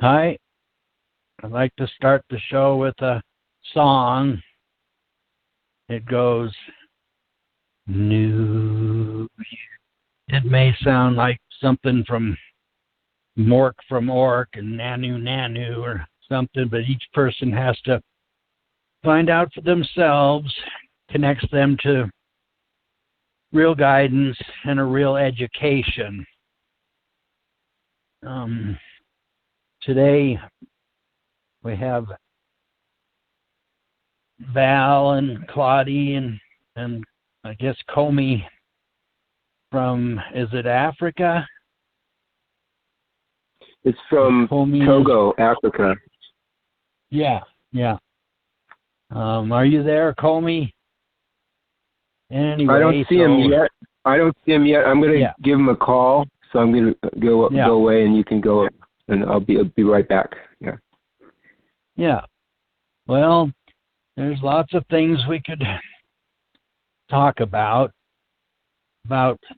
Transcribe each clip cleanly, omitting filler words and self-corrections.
Hi, I'd like to start the show with a song. It goes, New You. It may sound like something from Mork from Ork and Nanu Nanu or something, but each person has to find out for themselves, connects them to real guidance and a real education. Today we have Val and Claudie and I guess Komi from, is it Africa? It's from Komi Togo, Africa. Yeah. Are you there, Comey? Anyway, I don't see him yet. I'm going to give him a call, so I'm going to go away, and you can go, and I'll be right back. Yeah. Yeah. Well, there's lots of things we could talk about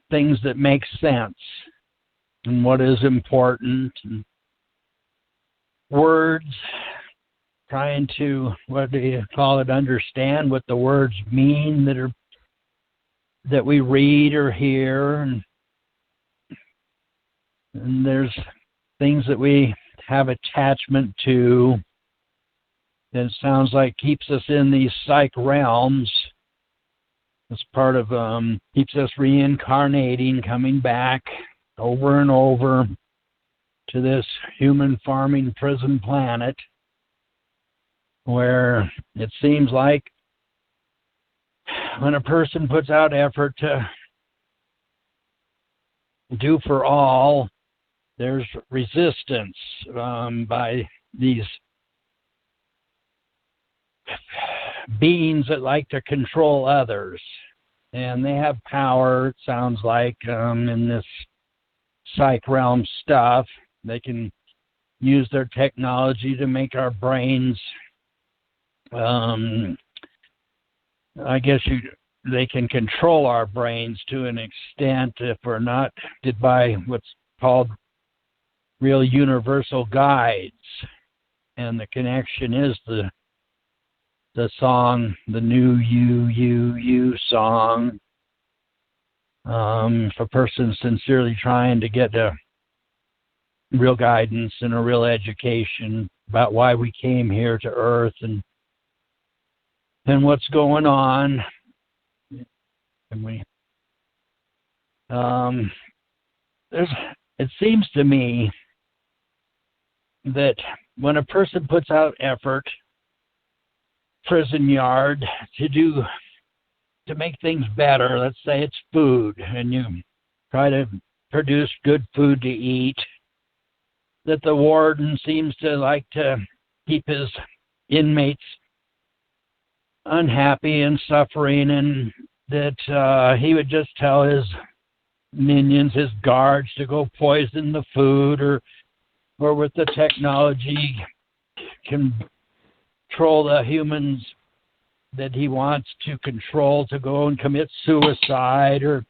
things that make sense and what is important, and words, trying to, what do you call it, understand what the words mean that we read or hear, and there's things that we have attachment to that sounds like keeps us in these psych realms. It's part of keeps us reincarnating, coming back over and over to this human farming prison planet, where it seems like when a person puts out effort to do for all, there's resistance by these beings that like to control others. And they have power, it sounds like, in this psych realm stuff. They can use their technology to make our brains, I guess they can control our brains to an extent if we're not did by what's called real universal guides. And the connection is the song, the New You song. If a person's sincerely trying to get a real guidance and a real education about why we came here to Earth and what's going on. And it seems to me that when a person puts out effort, prison yard, to make things better, let's say it's food, and you try to produce good food to eat, that the warden seems to like to keep his inmates unhappy and suffering, and that he would just tell his minions, his guards, to go poison the food, or with the technology control the humans that he wants to control to go and commit suicide or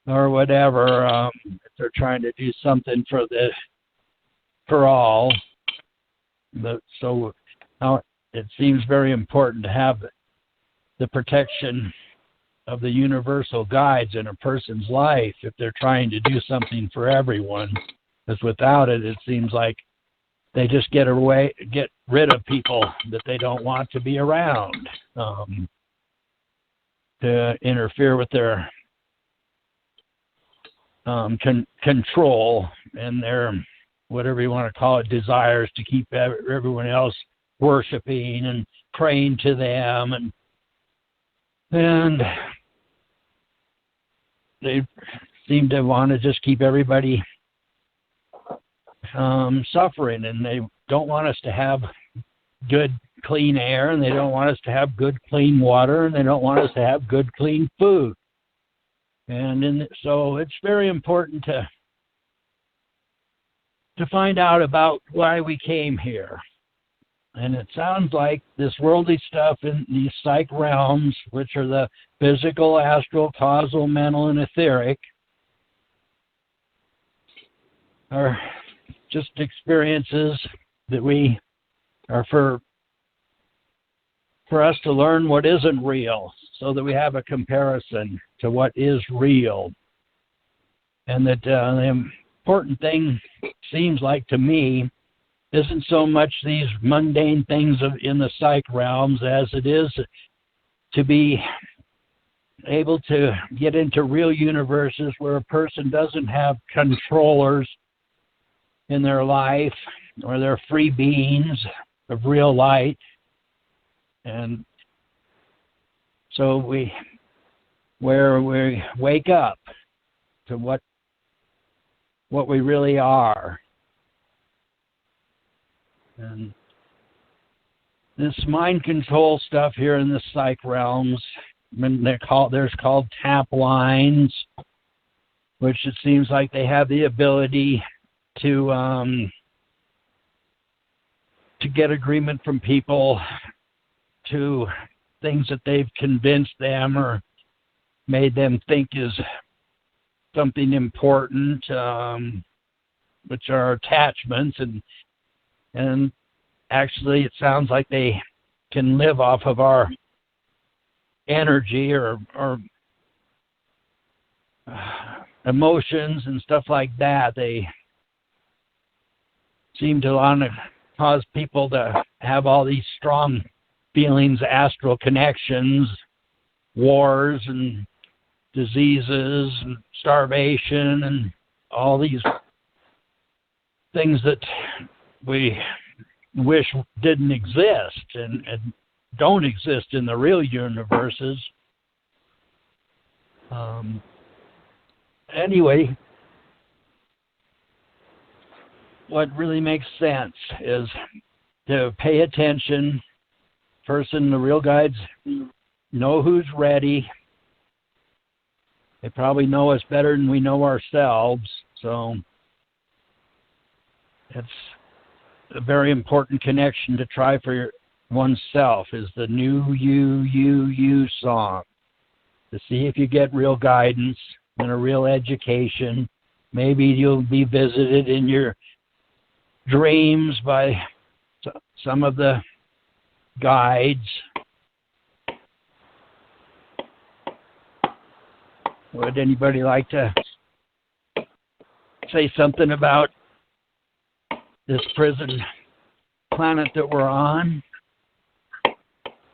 whatever. If they're trying to do something for all. So now it seems very important to have the protection of the universal guides in a person's life if they're trying to do something for everyone. Because without it, it seems like they just get rid of people that they don't want to be around, to interfere with their control and their, whatever you want to call it, desires to keep everyone else worshiping and praying to them, and they seem to want to just keep everybody suffering, and they don't want us to have good, clean air, and they don't want us to have good, clean water, and they don't want us to have good, clean food. So it's very important to find out about why we came here. And it sounds like this worldly stuff in these psych realms, which are the physical, astral, causal, mental, and etheric, are just experiences that we are for us to learn what isn't real, so that we have a comparison to what is real. And that the important thing seems like to me isn't so much these mundane things in the psych realms as it is to be able to get into real universes where a person doesn't have controllers in their life, or they're free beings of real light. And so where we wake up to what we really are. And this mind control stuff here in the psych realms, there's called Taplines, which it seems like they have the ability to get agreement from people to things that they've convinced them or made them think is something important, which are attachments, and actually it sounds like they can live off of our energy or emotions and stuff like that. They seem to want to cause people to have all these strong feelings, astral connections, wars and diseases and starvation and all these things that we wish didn't exist and don't exist in the real universes. Anyway, what really makes sense is to pay attention. The real guides know who's ready. They probably know us better than we know ourselves, so it's a very important connection to try for oneself, is the New You song, to see if you get real guidance and a real education. Maybe you'll be visited in your dreams by some of the guides. Would anybody like to say something about this prison planet that we're on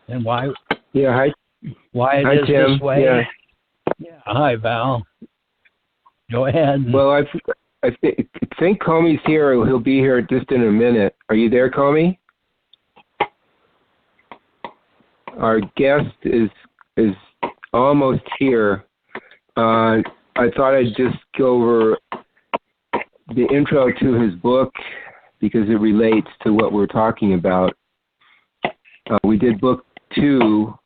and why? Yeah, hi. Why it hi, is Tim. this way? Yeah. Hi, Val. Go ahead. Well, I think Comey's here. He'll be here just in a minute. Are you there, Comey? Our guest is almost here. I thought I'd just go over the intro to his book because it relates to what we're talking about. We did book 2,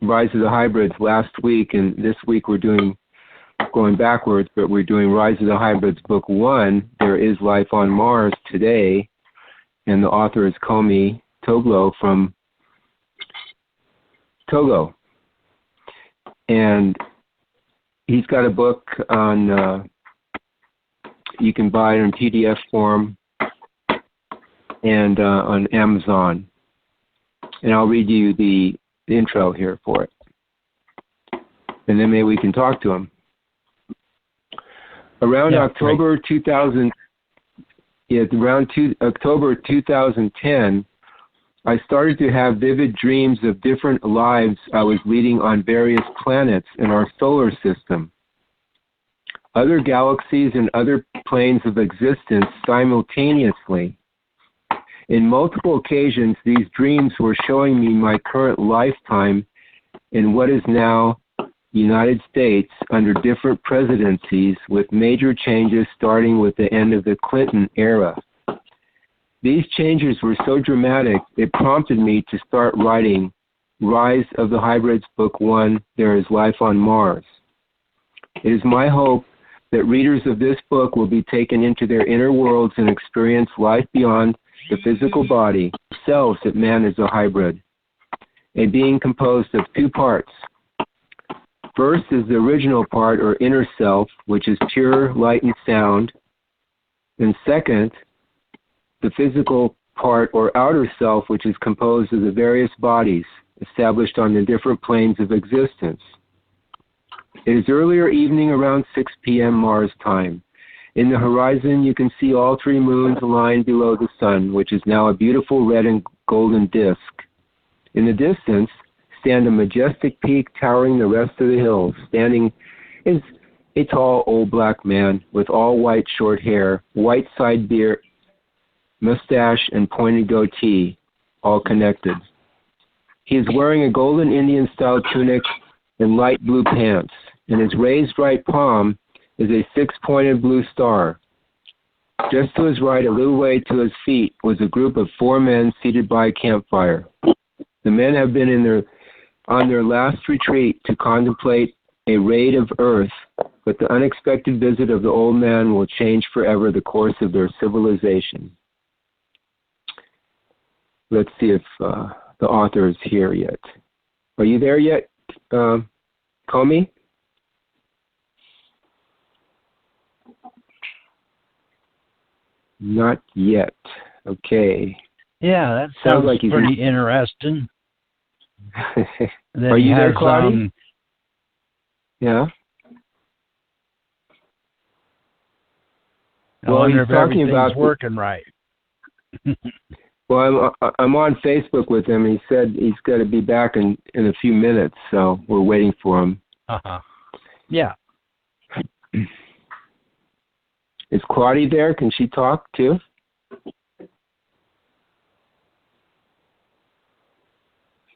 Rise of the Hybrids, last week, and this week we're going backwards, but we're doing Rise of the Hybrids, book 1, There Is Life on Mars, today, and the author is Komi Toglo from Togo. And he's got a book on, you can buy it in PDF form and on Amazon. And I'll read you the intro here for it. And then maybe we can talk to him. Around October 2010, I started to have vivid dreams of different lives I was leading on various planets in our solar system, other galaxies and other planes of existence simultaneously. In multiple occasions, these dreams were showing me my current lifetime in what is now United States under different presidencies, with major changes starting with the end of the Clinton era. These changes were so dramatic, it prompted me to start writing Rise of the Hybrids, Book 1, There Is Life on Mars. It is my hope that readers of this book will be taken into their inner worlds and experience life beyond the physical body, themselves that man is a hybrid, a being composed of 2 parts. First is the original part, or inner self, which is pure light and sound. And second, the physical part or outer self, which is composed of the various bodies established on the different planes of existence. It is earlier evening around 6 p.m. Mars time. In the horizon, you can see all three moons aligned below the sun, which is now a beautiful red and golden disk. In the distance, stand a majestic peak towering the rest of the hills. Standing is a tall old black man with all white short hair, white side beard, mustache, and pointed goatee, all connected. He is wearing a golden Indian-style tunic and light blue pants. In his raised right palm is a six-pointed blue star. Just to his right, a little way to his feet, was a group of 4 men seated by a campfire. The men have been on their last retreat to contemplate a raid of Earth, but the unexpected visit of the old man will change forever the course of their civilization. Let's see if the author is here yet. Are you there yet, Komi? Not yet. Okay. Yeah, that sounds like he's pretty interesting. Are you there, Claudia? Yeah. I wonder if everything's working right. Well, I'm on Facebook with him. He said he's got to be back in a few minutes, so we're waiting for him. Uh-huh. Yeah. Is Claudia there? Can she talk too?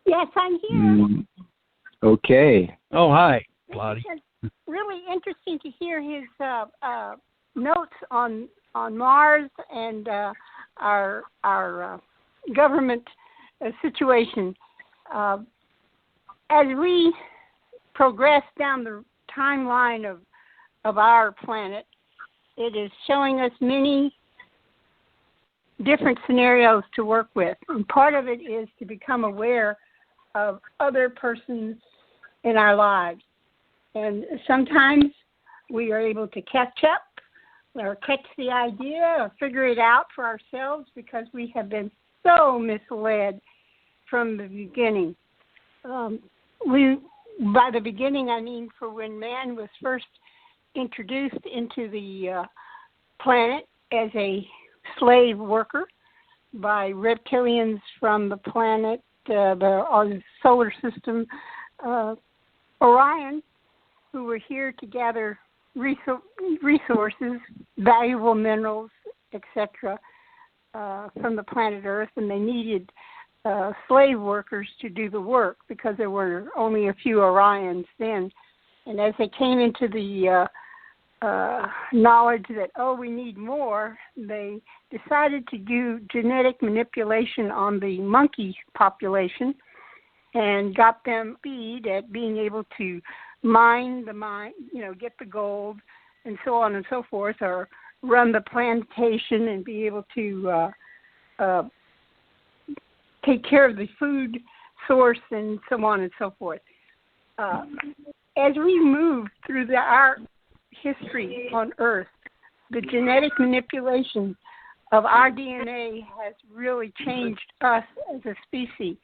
Yes, I'm here. Okay. Oh, hi, Claudia. It's really interesting to hear his notes on Mars and our government situation. As we progress down the timeline of our planet, it is showing us many different scenarios to work with. And part of it is to become aware of other persons in our lives. And sometimes we are able to catch up or catch the idea or figure it out for ourselves because we have been so misled from the beginning. By the beginning, I mean for when man was first introduced into the planet as a slave worker by reptilians from the planet, the solar system, Orion, who were here to gather resources, valuable minerals, etc., from the planet Earth, and they needed slave workers to do the work because there were only a few Orions then. And as they came into the knowledge that, we need more, they decided to do genetic manipulation on the monkey population and got them speed at being able to mine, get the gold and so on and so forth, or run the plantation and be able to take care of the food source and so on and so forth. As we move through our history on Earth, the genetic manipulation of our DNA has really changed us as a species.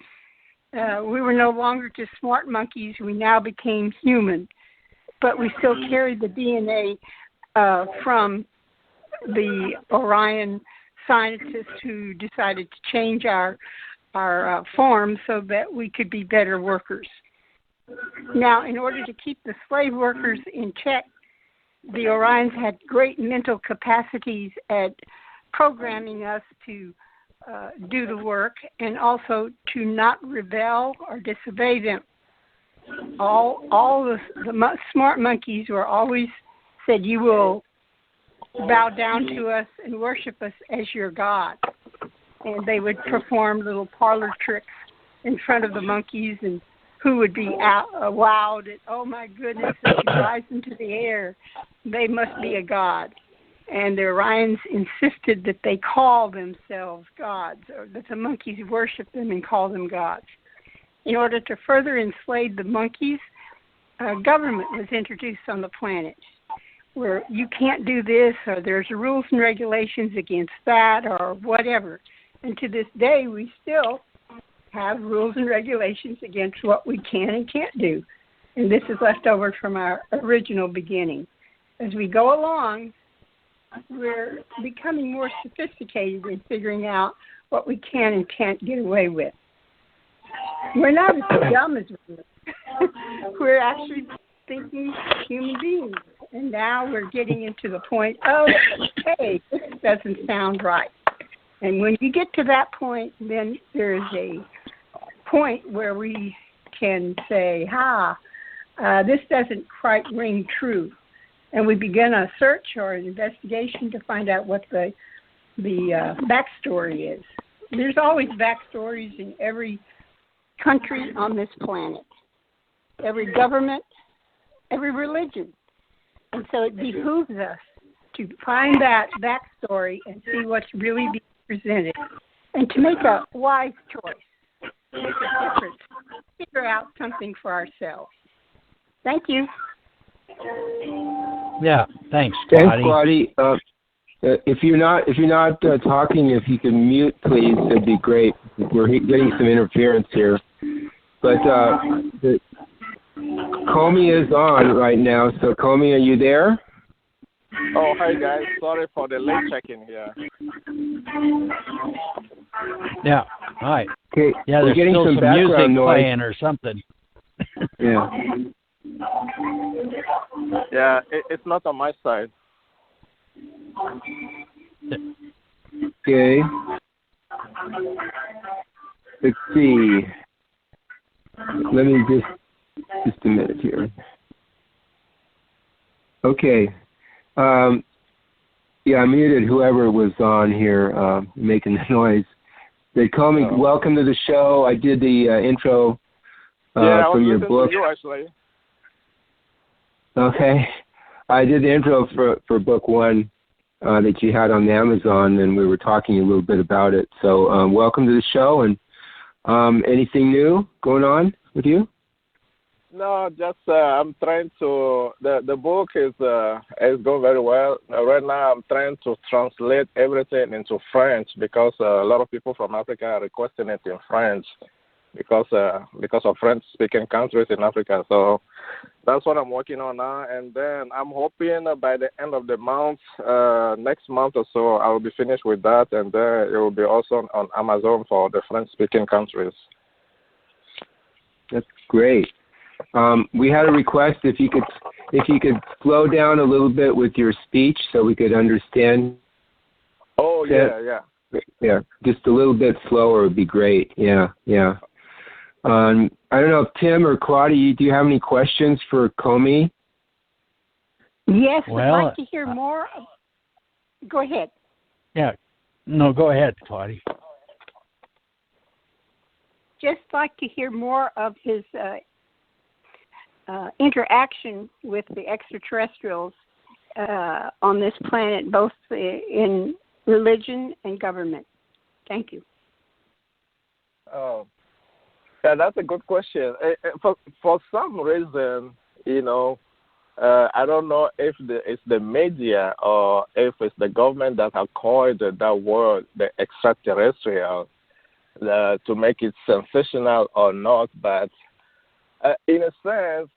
We were no longer just smart monkeys. We now became human, but we still carried the DNA from the Orion scientists who decided to change our form so that we could be better workers. Now, in order to keep the slave workers in check, the Orions had great mental capacities at programming us to do the work and also to not rebel or disobey them. All the smart monkeys were always said, you will bow down to us and worship us as your God. And they would perform little parlor tricks in front of the monkeys, and who would be wowed at, oh my goodness, they can rise into the air. They must be a god. And the Orions insisted that they call themselves gods, or that the monkeys worship them and call them gods. In order to further enslave the monkeys, government was introduced on the planet. where you can't do this, or there's rules and regulations against that, or whatever. And to this day, we still have rules and regulations against what we can and can't do. And this is left over from our original beginning. As we go along, we're becoming more sophisticated in figuring out what we can and can't get away with. We're not as dumb as we were. We're actually thinking human beings. And now we're getting into the point, oh, hey, this doesn't sound right. And when you get to that point, then there's a point where we can say, this doesn't quite ring true. And we begin a search or an investigation to find out what the backstory is. There's always backstories in every country on this planet, every government, every religion. And so it behooves us to find that backstory and see what's really being presented and to make a wise choice, make a difference, figure out something for ourselves. Thank you. Yeah, thanks, Claudie. Thanks, Claudie. If you're not talking, if you can mute, please, that'd be great. We're getting some interference here. But Comey is on right now. So, Comey, are you there? Oh, hi, guys. Sorry for the late check-in here. Yeah, hi. Okay. Yeah, there's getting still some music noise playing or something. Yeah. Yeah, it's not on my side. Okay. Let's see. Let me just a minute here. Okay. Yeah, I muted whoever was on here making the noise. They call me. Welcome to the show. I did the intro from your book. To you, actually. Okay. I did the intro for book one that you had on Amazon, and we were talking a little bit about it. So welcome to the show. And anything new going on with you? No, just I'm trying to. The book is going very well. Right now, I'm trying to translate everything into French because a lot of people from Africa are requesting it in French because of French-speaking countries in Africa. So that's what I'm working on now. And then I'm hoping by the end of the month, next month or so, I will be finished with that, and then it will be also on Amazon for the French-speaking countries. That's great. We had a request if you could slow down a little bit with your speech so we could understand. Oh, yeah. Yeah, just a little bit slower would be great. Yeah. I don't know if Tim or Claudia, do you have any questions for Comey? Yes, well, I'd like to hear more. Go ahead. Yeah. No, go ahead, Claudia. Just like to hear more of his interaction with the extraterrestrials on this planet, both in religion and government. Thank you. Oh, yeah, that's a good question. For some reason, I don't know if it's the media or if it's the government that have called that word the extraterrestrial to make it sensational or not, but in a sense,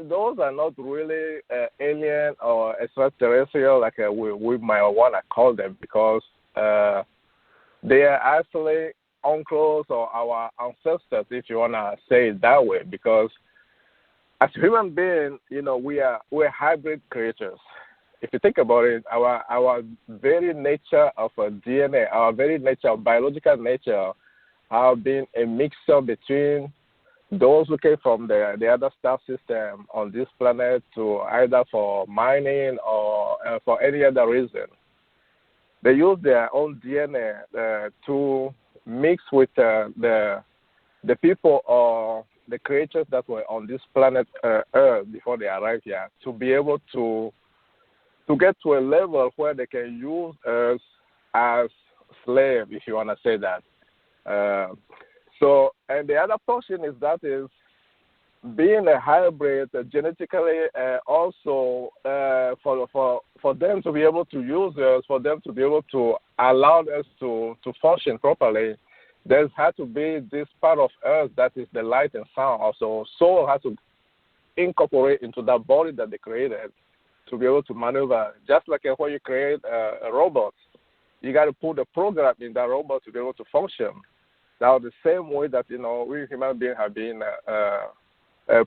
those are not really alien or extraterrestrial like we might want to call them because they are actually uncles or our ancestors, if you want to say it that way, because as human beings, we're hybrid creatures. If you think about it, our very nature of DNA, our very nature of biological nature, have been a mixture between those who came from the other star system on this planet to either for mining or for any other reason. They use their own DNA to mix with the people or the creatures that were on this planet Earth before they arrived here to be able to get to a level where they can use us as slaves, if you want to say that. So, and the other portion is being a hybrid genetically, also for them to be able to use us, for them to be able to allow us to function properly, there's had to be this part of us that is the light and sound. Also, soul has to incorporate into that body that they created to be able to maneuver. Just like when you create a robot, you got to put a program in that robot to be able to function. Now, the same way that, we human beings have been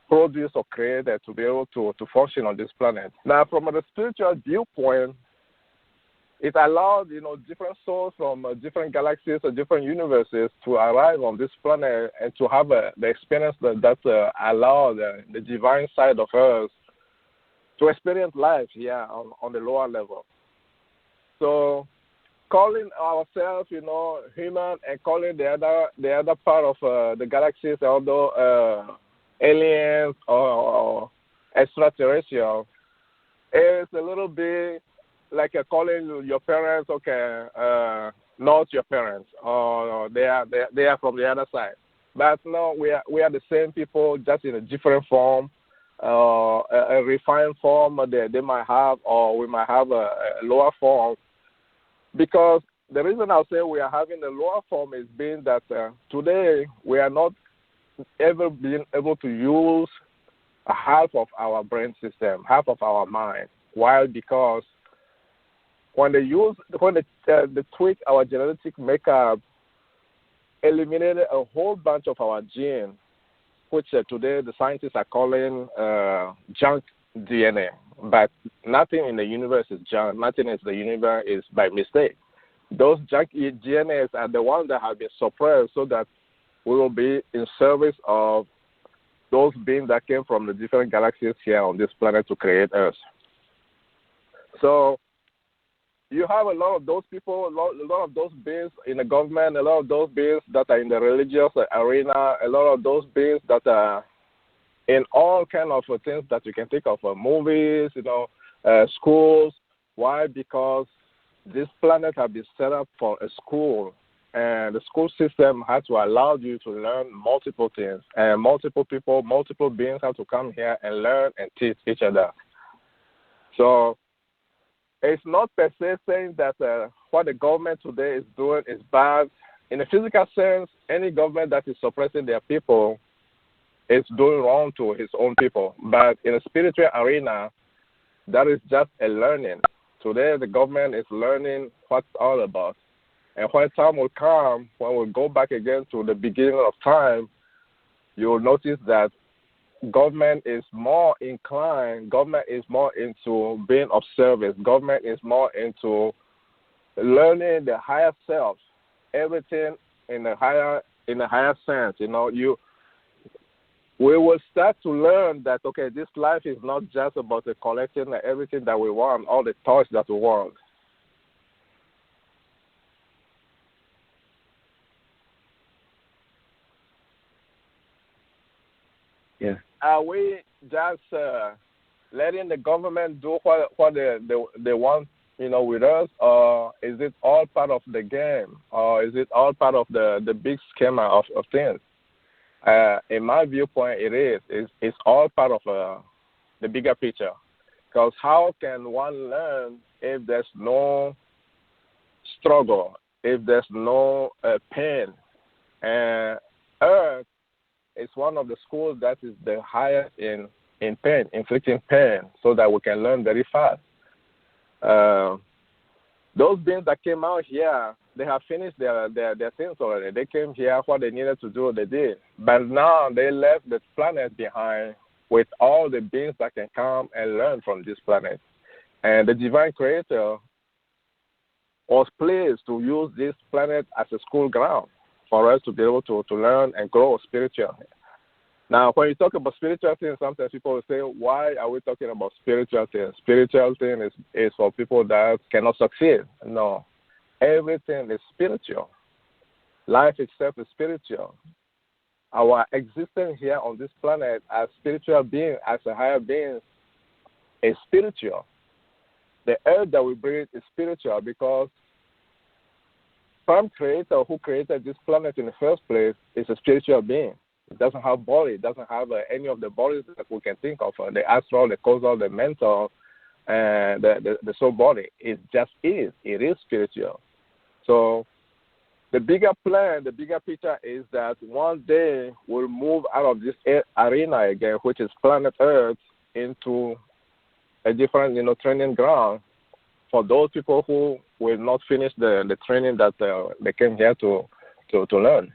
produced or created to be able to function on this planet. Now, from a spiritual viewpoint, it allowed, different souls from different galaxies or different universes to arrive on this planet and to have the experience that allowed the divine side of us to experience life here on the lower level. So, calling ourselves, human, and calling the other part of the galaxies, although aliens or extraterrestrial, is a little bit like calling your parents, not your parents, or they are from the other side. But no, we are the same people, just in a different form, a refined form they might have, or we might have a lower form. Because the reason I'll say we are having a lower form is being that today we are not ever being able to use half of our brain system, half of our mind. Why? Because when they tweak our genetic makeup, eliminated a whole bunch of our genes, which today the scientists are calling junk DNA. But nothing in the universe is junk. Nothing in the universe is by mistake. Those junk DNAs are the ones that have been suppressed so that we will be in service of those beings that came from the different galaxies here on this planet to create Earth. So you have a lot of those people, a lot of those beings in the government, a lot of those beings that are in the religious arena, a lot of those beings that are in all kind of things that you can think of, movies, schools. Why? Because this planet has been set up for a school, and the school system has to allow you to learn multiple things, and multiple people, multiple beings have to come here and learn and teach each other. So it's not per se saying that what the government today is doing is bad. In a physical sense, any government that is suppressing their people is doing wrong to his own people. But in a spiritual arena, that is just a learning. Today, the government is learning what it's all about. And when time will come, when we go back again to the beginning of time, you will notice that government is more inclined, government is more into being of service, government is more into learning the higher self, everything in a higher sense. We will start to learn that, this life is not just about collecting everything that we want, all the toys that we want. Yeah. Are we just letting the government do what they want, with us, or is it all part of the game, or is it all part of the big schema of things? In my viewpoint, it is. It's all part of the bigger picture. Because how can one learn if there's no struggle, if there's no pain? And Earth is one of the schools that is the highest in pain, inflicting pain, so that we can learn very fast. Those beings that came out here, they have finished their things already. They came here, what they needed to do, they did. But now they left the planet behind with all the beings that can come and learn from this planet. And the divine creator was pleased to use this planet as a school ground for us to be able to learn and grow spiritually. Now, when you talk about spiritual things, sometimes people will say, why are we talking about spiritual things? Spiritual thing is for people that cannot succeed. No. Everything is spiritual. Life itself is spiritual. Our existence here on this planet as spiritual beings, as a higher being, is spiritual. The air that we breathe is spiritual because some creator who created this planet in the first place is a spiritual being. It doesn't have body. It doesn't have any of the bodies that we can think of. The astral, the causal, the mental, and the soul body. It just is. It is spiritual. So the bigger plan, the bigger picture is that one day we'll move out of this arena again, which is planet Earth, into a different, training ground for those people who will not finish the training that they came here to learn.